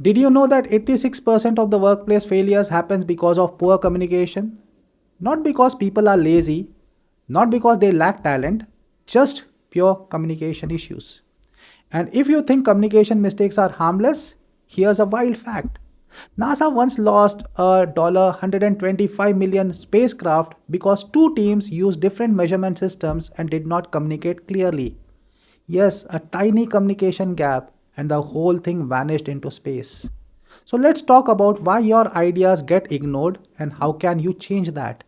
Did you know that 86% of the workplace failures happens because of poor communication? Not because people are lazy, not because they lack talent, just pure communication issues. And if you think communication mistakes are harmless, here's a wild fact. NASA once lost a $125 million spacecraft because two teams used different measurement systems and did not communicate clearly. Yes, a tiny communication gap, and the whole thing vanished into space. So let's talk about why your ideas get ignored and how can you change that.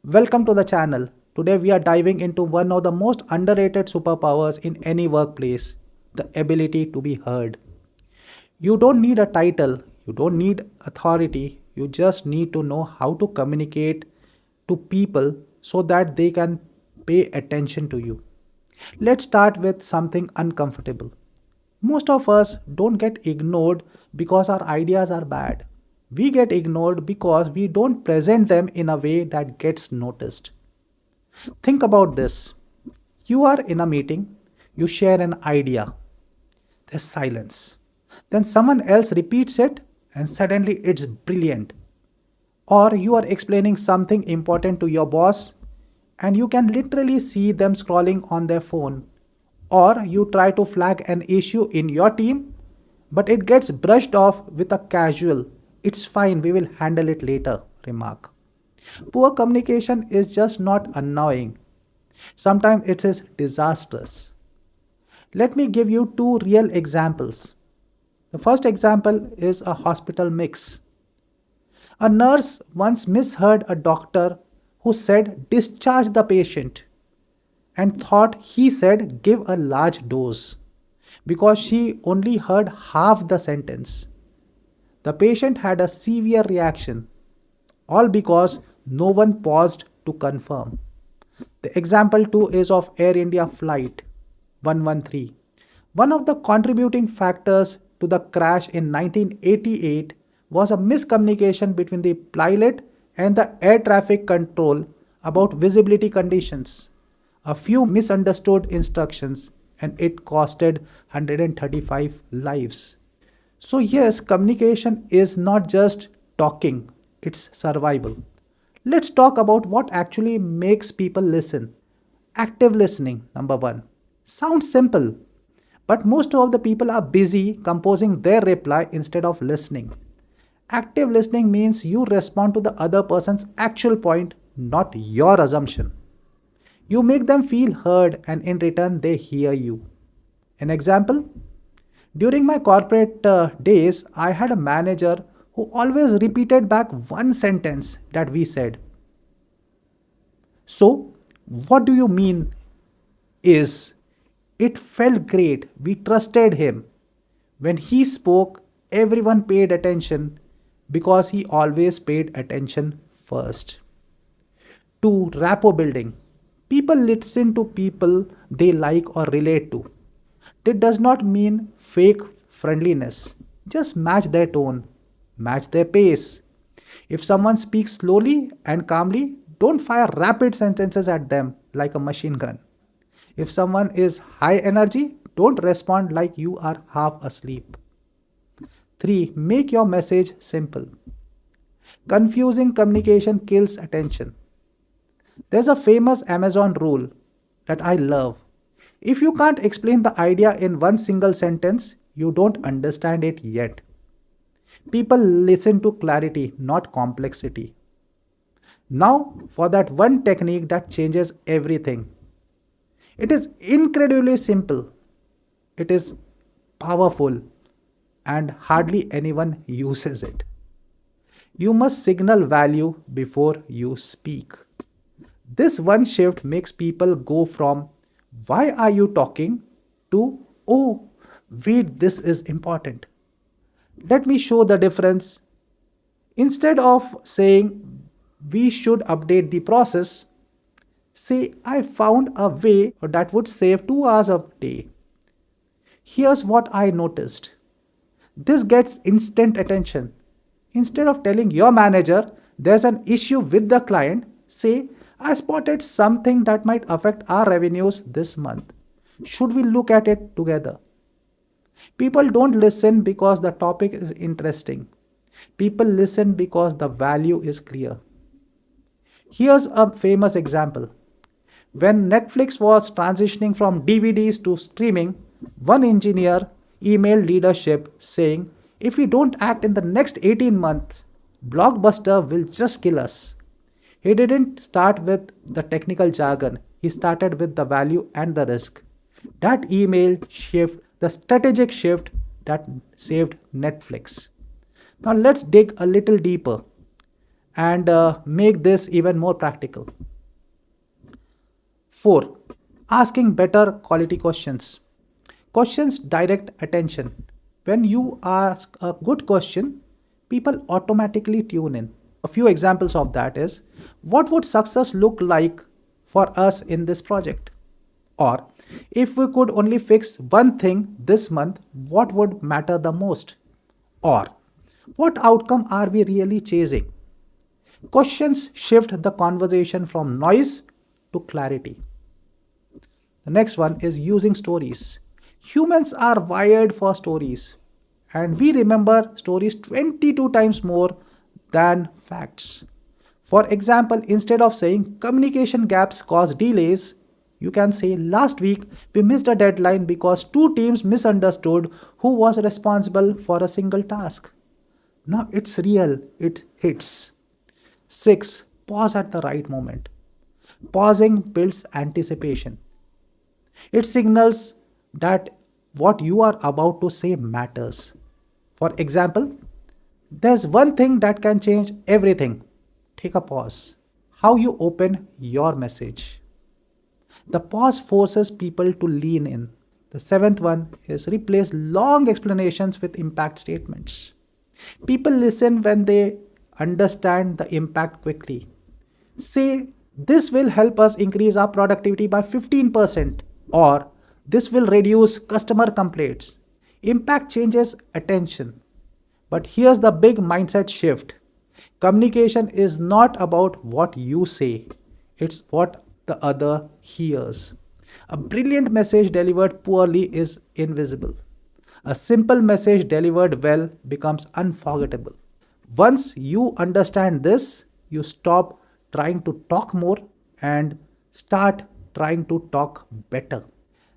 Welcome to the channel. Today we are diving into one of the most underrated superpowers in any workplace, the ability to be heard. You don't need a title, you don't need authority, you just need to know how to communicate to people so that they can pay attention to you. Let's start with something uncomfortable. Most of us don't get ignored because our ideas are bad. We get ignored because we don't present them in a way that gets noticed. Think about this. You are in a meeting, you share an idea, there's silence. Then someone else repeats it, and suddenly it's brilliant. Or you are explaining something important to your boss, and you can literally see them scrolling on their phone. Or you try to flag an issue in your team, but it gets brushed off with a casual, "It's fine, we will handle it later" remark. Poor communication is just not annoying. Sometimes it is disastrous. Let me give you two real examples. The first example is a hospital mix. A nurse once misheard a doctor who said discharge the patient and thought he said give a large dose because she only heard half the sentence. The patient had a severe reaction, all because no one paused to confirm. The example 2 is of Air India flight 113. One of the contributing factors to the crash in 1988 was a miscommunication between the pilot and the air traffic control about visibility conditions. A few misunderstood instructions and it costed 135 lives. So, yes, communication is not just talking, it's survival. Let's talk about what actually makes people listen. Active listening, number one. Sounds simple, but most of the people are busy composing their reply instead of listening. Active listening means you respond to the other person's actual point, not your assumption. You make them feel heard and in return they hear you. An example? During my corporate days, I had a manager who always repeated back one sentence that we said. So, what do you mean is it felt great. We trusted him. When he spoke, everyone paid attention because he always paid attention first. 2. Rapport building. People listen to people they like or relate to. It does not mean fake friendliness. Just match their tone, match their pace. If someone speaks slowly and calmly, don't fire rapid sentences at them like a machine gun. If someone is high energy, don't respond like you are half asleep. 3. Make your message simple. Confusing communication kills attention. There's a famous Amazon rule that I love. If you can't explain the idea in one single sentence, you don't understand it yet. People listen to clarity, not complexity. Now, for that one technique that changes everything. It is incredibly simple. It is powerful and hardly anyone uses it. You must signal value before you speak. This one shift makes people go from "why are you talking" to "oh, wait, this is important." Let me show the difference. Instead of saying we should update the process, say I found a way that would save 2 hours a day. Here's what I noticed. This gets instant attention. Instead of telling your manager there's an issue with the client, say I spotted something that might affect our revenues this month. Should we look at it together? People don't listen because the topic is interesting. People listen because the value is clear. Here's a famous example. When Netflix was transitioning from DVDs to streaming, one engineer emailed leadership saying, if we don't act in the next 18 months, Blockbuster will just kill us. He didn't start with the technical jargon, he started with the value and the risk. That email shift, the strategic shift that saved Netflix. Now let's dig a little deeper and make this even more practical. 4. Asking better quality questions. Questions direct attention. When you ask a good question, people automatically tune in. A few examples of that is, what would success look like for us in this project? Or, if we could only fix one thing this month, what would matter the most? Or, what outcome are we really chasing? Questions shift the conversation from noise to clarity. The next one is using stories. Humans are wired for stories, and we remember stories 22 times more than facts. For example, instead of saying communication gaps cause delays, you can say last week we missed a deadline because two teams misunderstood who was responsible for a single task. Now it's real, it hits. 6. Pause at the right moment. Pausing builds anticipation. It signals that what you are about to say matters. For example, there's one thing that can change everything. Take a pause. How you open your message. The pause forces people to lean in. The seventh one is replace long explanations with impact statements. People listen when they understand the impact quickly. Say, this will help us increase our productivity by 15%, or this will reduce customer complaints. Impact changes attention. But here's the big mindset shift. Communication is not about what you say, it's what the other hears. A brilliant message delivered poorly is invisible. A simple message delivered well becomes unforgettable. Once you understand this, you stop trying to talk more and start trying to talk better.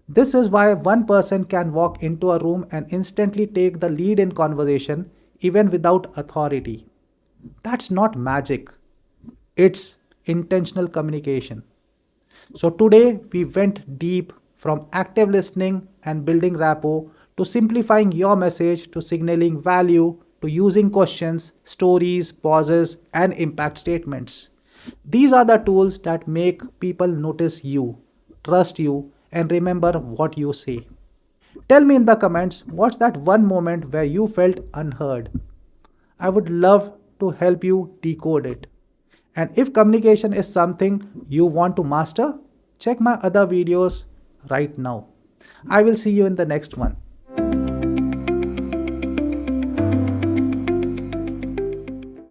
This is why one person can walk into a room and instantly take the lead in conversation even without authority. That's not magic, it's intentional communication. So today we went deep from active listening and building rapport to simplifying your message to signaling value to using questions, stories, pauses, and impact statements. These are the tools that make people notice you, trust you, and remember what you say. Tell me in the comments what's that one moment where you felt unheard. I would love to help you decode it. And if communication is something you want to master, check my other videos right now. I will see you in the next one.